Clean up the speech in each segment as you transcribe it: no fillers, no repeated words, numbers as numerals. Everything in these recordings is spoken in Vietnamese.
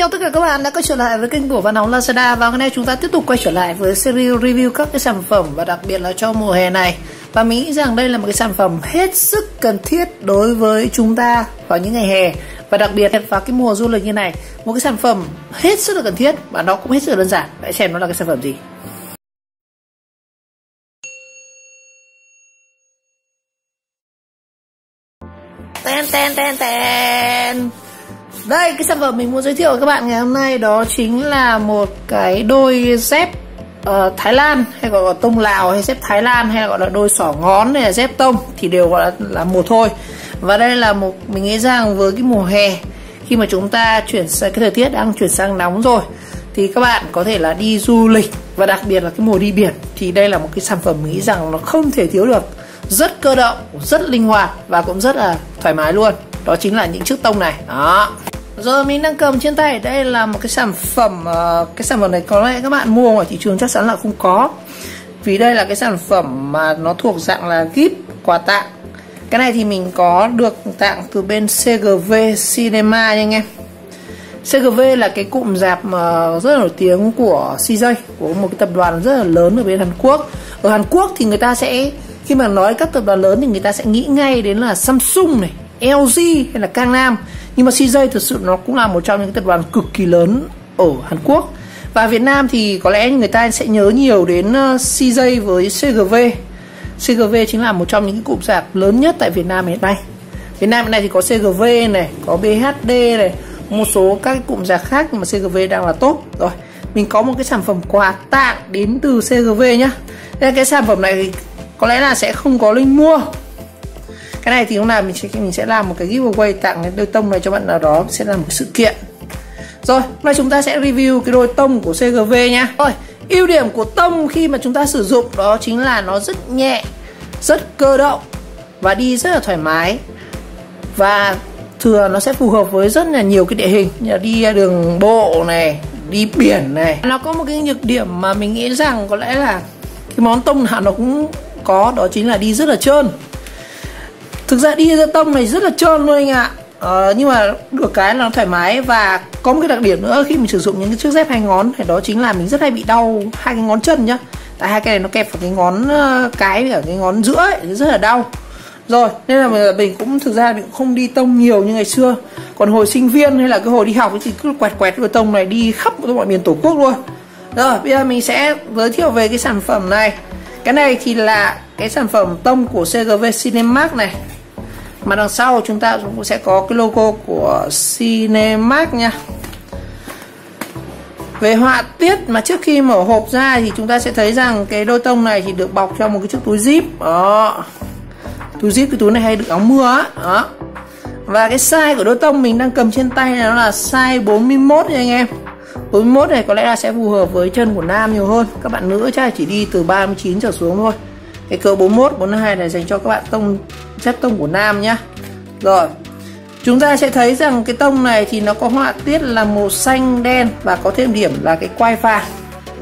Xin chào tất cả các bạn đã quay trở lại với kênh của Văn Hóng Lazada. Và hôm nay chúng ta tiếp tục quay trở lại với series review các cái sản phẩm và đặc biệt là cho mùa hè này. Và mình nghĩ rằng đây là một cái sản phẩm hết sức cần thiết đối với chúng ta vào những ngày hè và đặc biệt vào cái mùa du lịch như này. Một cái sản phẩm hết sức là cần thiết và nó cũng hết sức là đơn giản. Hãy xem nó là cái sản phẩm gì. Ten. Đây, cái sản phẩm mình muốn giới thiệu với các bạn ngày hôm nay đó chính là một cái đôi dép Thái Lan, hay gọi là tông Lào, hay dép Thái Lan, hay gọi là đôi xỏ ngón, hay là dép tông thì đều gọi là một thôi. Và đây là một, mình nghĩ rằng với cái mùa hè khi mà chúng ta chuyển sang cái thời tiết đang chuyển sang nóng rồi thì các bạn có thể là đi du lịch và đặc biệt là cái mùa đi biển thì đây là một cái sản phẩm mình nghĩ rằng nó không thể thiếu được, rất cơ động, rất linh hoạt và cũng rất là thoải mái luôn. Đó chính là những chiếc tông này. Đó. Rồi mình đang cầm trên tay đây là một cái sản phẩm, cái sản phẩm này có lẽ các bạn mua ngoài thị trường chắc chắn là không có, vì đây là cái sản phẩm mà nó thuộc dạng là gift, quà tặng. Cái này thì mình có được tặng từ bên CGV Cinema nha anh em. CGV là cái cụm rạp mà rất là nổi tiếng của CJ, của một cái tập đoàn rất là lớn ở bên Hàn Quốc. Ở Hàn Quốc thì người ta sẽ, khi mà nói các tập đoàn lớn thì người ta sẽ nghĩ ngay đến là Samsung này, LG hay là Gangnam. Nhưng mà CJ thực sự nó cũng là một trong những tập đoàn cực kỳ lớn ở Hàn Quốc. Và Việt Nam thì có lẽ người ta sẽ nhớ nhiều đến CJ với CGV. CGV chính là một trong những cái cụm rạp lớn nhất tại Việt Nam hiện nay. Việt Nam hiện nay thì có CGV này, có BHD này, một số các cái cụm rạp khác, nhưng mà CGV đang là top. Rồi, mình có một cái sản phẩm quà tặng đến từ CGV nhá. Nên cái sản phẩm này thì có lẽ là sẽ không có link mua. Cái này thì hôm nào mình sẽ làm một cái giveaway tặng cái đôi tông này cho bạn nào đó, sẽ là một cái sự kiện. Rồi, hôm nay chúng ta sẽ review cái đôi tông của CGV nha. Rồi, ưu điểm của tông khi mà chúng ta sử dụng đó chính là nó rất nhẹ, rất cơ động và đi rất là thoải mái. Và thường nó sẽ phù hợp với rất là nhiều cái địa hình, như là đi đường bộ này, đi biển này. Nó có một cái nhược điểm mà mình nghĩ rằng có lẽ là cái món tông nào nó cũng có, đó chính là đi rất là trơn. Thực ra đi ra tông này rất là trơn luôn anh ạ. Nhưng mà được cái là nó thoải mái. Và có một cái đặc điểm nữa khi mình sử dụng những cái chiếc dép hai ngón thì đó chính là mình rất hay bị đau hai cái ngón chân nhá. Tại hai cái này nó kẹp vào cái ngón cái và cái ngón giữa ấy, rất là đau. Rồi, nên là mình cũng thực ra mình cũng không đi tông nhiều như ngày xưa. Còn hồi sinh viên hay là cái hồi đi học thì cứ quẹt cái tông này đi khắp mọi miền Tổ quốc luôn. Rồi, bây giờ mình sẽ giới thiệu về cái sản phẩm này. Cái này thì là cái sản phẩm tông của CGV Cinemark này. Mà đằng sau chúng ta cũng sẽ có cái logo của Cinemark nha. Về họa tiết mà trước khi mở hộp ra thì chúng ta sẽ thấy rằng cái đôi tông này thì được bọc trong một cái chiếc túi zip. Đó. Túi zip, cái túi này hay được áo mưa á. Đó. Và cái size của đôi tông mình đang cầm trên tay này nó là size 41 nha anh em. 41 này có lẽ là sẽ phù hợp với chân của nam nhiều hơn. Các bạn nữ chắc là chỉ đi từ 39 trở xuống thôi. Cái cỡ 41, 42 này dành cho các bạn tông dép tông của nam nhá. Rồi, chúng ta sẽ thấy rằng cái tông này thì nó có họa tiết là màu xanh đen và có thêm điểm là cái quai vàng,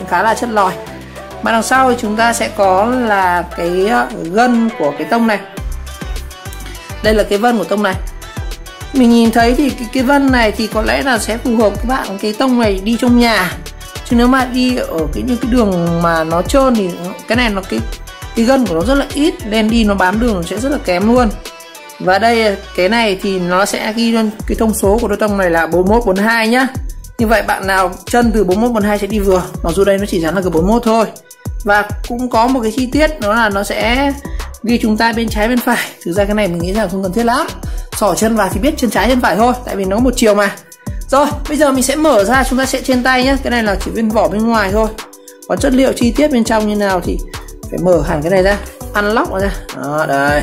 khá là chất lòi. Mà đằng sau thì chúng ta sẽ có là cái gân của cái tông này. Đây là cái vân của tông này. Mình nhìn thấy thì cái vân này thì có lẽ là sẽ phù hợp các bạn cái tông này đi trong nhà. Chứ nếu mà đi ở những cái đường mà nó trơn thì cái này nó cái gân của nó rất là ít, nên đi nó bám đường nó sẽ rất là kém luôn. Và đây cái này thì nó sẽ ghi luôn cái thông số của đôi tông này là 41 42 nhá. Như vậy bạn nào chân từ 41 42 sẽ đi vừa, mặc dù đây nó chỉ dán là cái 41 thôi. Và cũng có một cái chi tiết đó là nó sẽ ghi chúng ta bên trái bên phải. Thực ra cái này mình nghĩ rằng không cần thiết lắm. Xỏ chân vào thì biết chân trái chân phải thôi, tại vì nó có một chiều mà. Rồi, bây giờ mình sẽ mở ra, chúng ta sẽ trên tay nhé. Cái này là chỉ bên vỏ bên ngoài thôi. Còn chất liệu chi tiết bên trong như nào thì phải mở hẳn cái này ra, unlock ra. Đó, đây.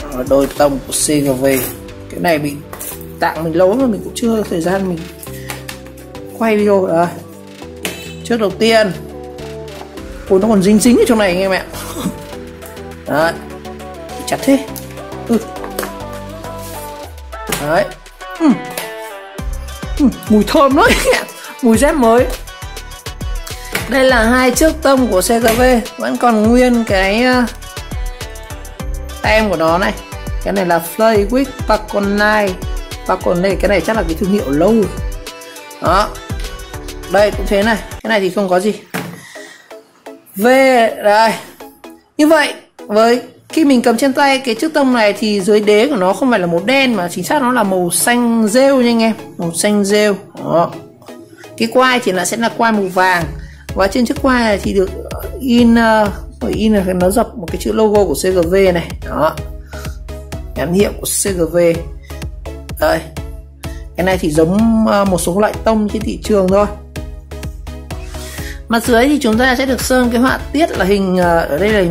Đó, đôi tông của CGV. Cái này bị tặng mình lâu rồi, mình cũng chưa có thời gian mình quay video. Rồi. Trước đầu tiên, ôi nó còn dính ở trong này anh em ạ. Đấy, chặt thế. Đấy. Mùi thơm lắm anh em. Mùi dép mới. Đây là hai chiếc tông của CGV, vẫn còn nguyên cái tem của nó này. Cái này là Flywick Falcon 9. Falcon này, cái này chắc là cái thương hiệu lâu. Đó, đây cũng thế này, cái này thì không có gì. V đây. Như vậy với khi mình cầm trên tay cái chiếc tông này thì dưới đế của nó không phải là màu đen mà chính xác nó là màu xanh rêu nha anh em, màu xanh rêu. Đó. Cái quai thì sẽ là quai màu vàng, và trên chiếc quai này thì được in là nó dập một cái chữ logo của CGV này. Đó, nhãn hiệu của CGV. Đây, cái này thì giống một số loại tông trên thị trường thôi. Mặt dưới thì chúng ta sẽ được sơn cái họa tiết là hình, ở đây là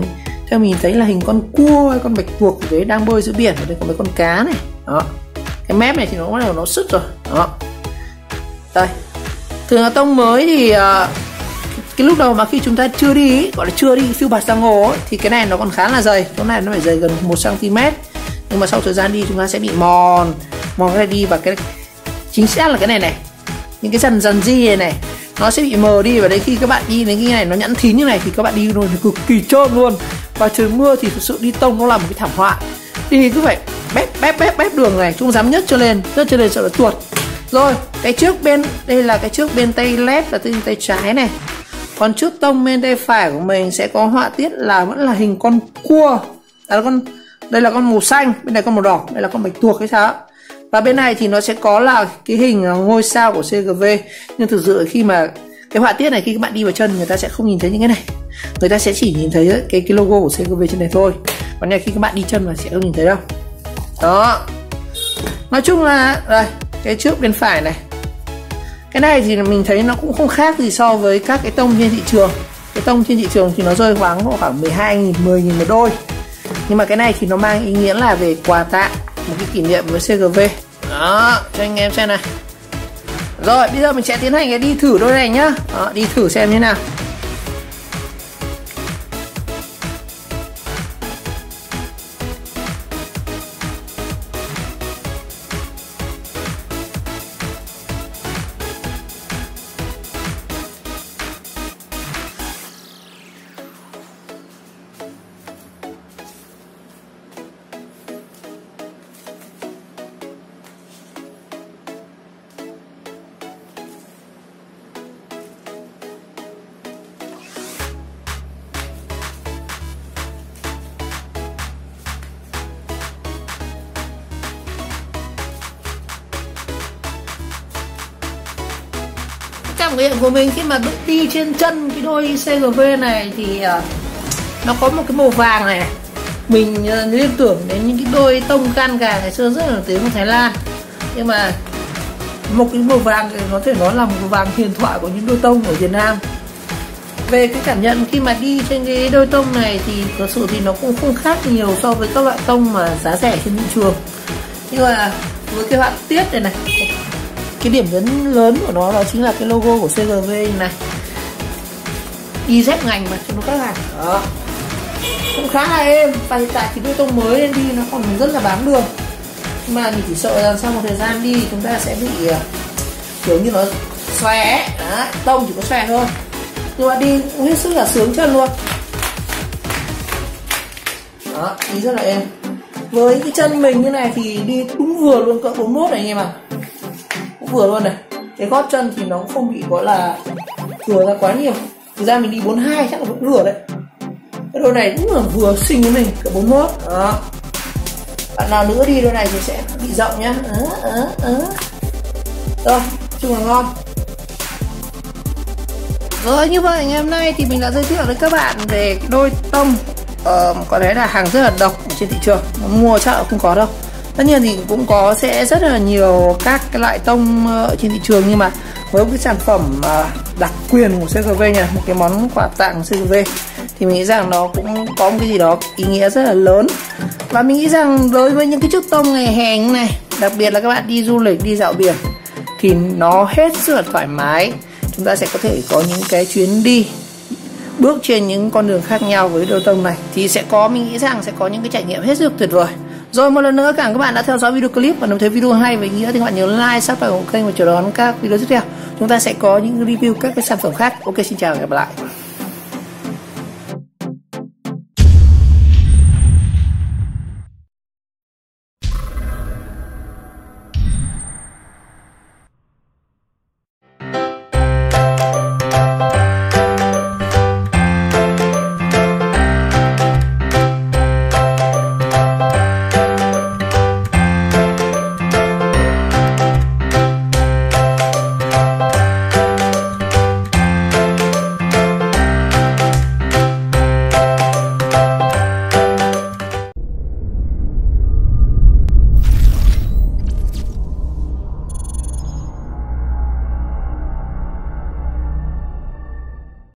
theo mình thấy là hình con cua hay con bạch tuộc đấy đang bơi giữa biển, ở đây có mấy con cá này. Đó, cái mép này thì nó bắt đầu nó sứt rồi. Đó, đây thường là tông mới thì cái lúc đầu mà khi chúng ta chưa đi gọi là chưa đi phiêu bạt giang hồ ấy, thì cái này nó còn khá là dày, chỗ này nó phải dày gần 1 cm, nhưng mà sau thời gian đi chúng ta sẽ bị mòn cái đi, và cái chính xác là cái này những cái dần di này nó sẽ bị mờ đi, và đấy khi các bạn đi đến cái này nó nhẵn thín như này thì các bạn đi luôn thì cực kỳ trơn luôn, và trời mưa thì thực sự đi tông nó là một cái thảm họa, thì cứ phải bép đường này, chúng dám nhấc cho lên sợ nó tuột. Rồi cái trước bên đây là cái trước bên tay left và tay trái này, còn trước tông bên tay phải của mình sẽ có họa tiết là vẫn là hình con cua, đây là con màu xanh, bên này con màu đỏ, đây là con bạch tuộc hay sao. Và bên này thì nó sẽ có là cái hình ngôi sao của CGV, nhưng thực sự khi mà cái họa tiết này khi các bạn đi vào chân người ta sẽ không nhìn thấy những cái này, người ta sẽ chỉ nhìn thấy cái logo của CGV trên này thôi, còn này khi các bạn đi chân là sẽ không nhìn thấy đâu. Đó, nói chung là đây cái trước bên phải này, cái này thì mình thấy nó cũng không khác gì so với các cái tông trên thị trường. Cái tông trên thị trường thì nó rơi khoảng 12.000, 10.000 một đôi, nhưng mà cái này thì nó mang ý nghĩa là về quà tặng, một cái kỷ niệm với CGV. Đó, cho anh em xem này. Rồi bây giờ mình sẽ tiến hành cái đi thử đôi này nhá. Đó, đi thử xem như nào. Cảm nghiệm của mình khi mà bước đi trên chân cái đôi CGV này thì nó có một cái màu vàng này, mình liên tưởng đến những cái đôi tông can gà ngày xưa rất là nổi tiếng của Thái Lan, nhưng mà một cái màu vàng thì có thể nói là một màu vàng huyền thoại của những đôi tông ở Việt Nam. Về cái cảm nhận khi mà đi trên cái đôi tông này thì thực sự thì nó cũng không khác nhiều so với các loại tông mà giá rẻ trên thị trường, nhưng mà với cái họa tiết này cái điểm nhấn lớn của nó đó chính là cái logo của CGV này, YZ ngành mà cho nó các hàng. Đó, cũng khá là êm, và hiện tại thì đôi tông mới lên đi nó còn rất là bám đường, nhưng mà mình chỉ sợ rằng sau một thời gian đi chúng ta sẽ bị kiểu như nó xòe ấy. Đó, tông chỉ có xòe thôi, nhưng mà đi cũng hết sức là sướng chân luôn. Đó, đi rất là êm. Với cái chân mình như này thì đi đúng vừa luôn, cỡ 41 này anh em ạ, cũng vừa luôn này. Cái gót chân thì nó cũng không bị gọi là thừa ra quá nhiều, thực ra mình đi 42 chắc là vẫn vừa đấy. Cái đôi này cũng là vừa xinh với mình, cỡ 41. Đó, bạn nào nữa đi đôi này thì sẽ bị rộng nhá. Rồi, chung là ngon. Rồi, như vậy ngày hôm nay thì mình đã giới thiệu với các bạn về cái đôi tông có lẽ là hàng rất là độc trên thị trường, mua chắc là không có đâu. Tất nhiên thì cũng có sẽ rất là nhiều các cái loại tông ở trên thị trường, nhưng mà với một cái sản phẩm đặc quyền của CGV nha, một cái món quà tặng của CGV, thì mình nghĩ rằng nó cũng có một cái gì đó ý nghĩa rất là lớn. Và mình nghĩ rằng đối với những cái chiếc tông ngày hè như này, đặc biệt là các bạn đi du lịch, đi dạo biển, thì nó hết sức là thoải mái. Chúng ta sẽ có thể có những cái chuyến đi bước trên những con đường khác nhau với đôi tông này, thì sẽ có, mình nghĩ rằng sẽ có những cái trải nghiệm hết sức tuyệt vời. Rồi, một lần nữa cảm ơn các bạn đã theo dõi video clip, và nếu thấy video hay và ý nghĩa thì các bạn nhớ like, subscribe của kênh và chờ đón các video tiếp theo. Chúng ta sẽ có những review các cái sản phẩm khác. Ok, xin chào và hẹn gặp lại.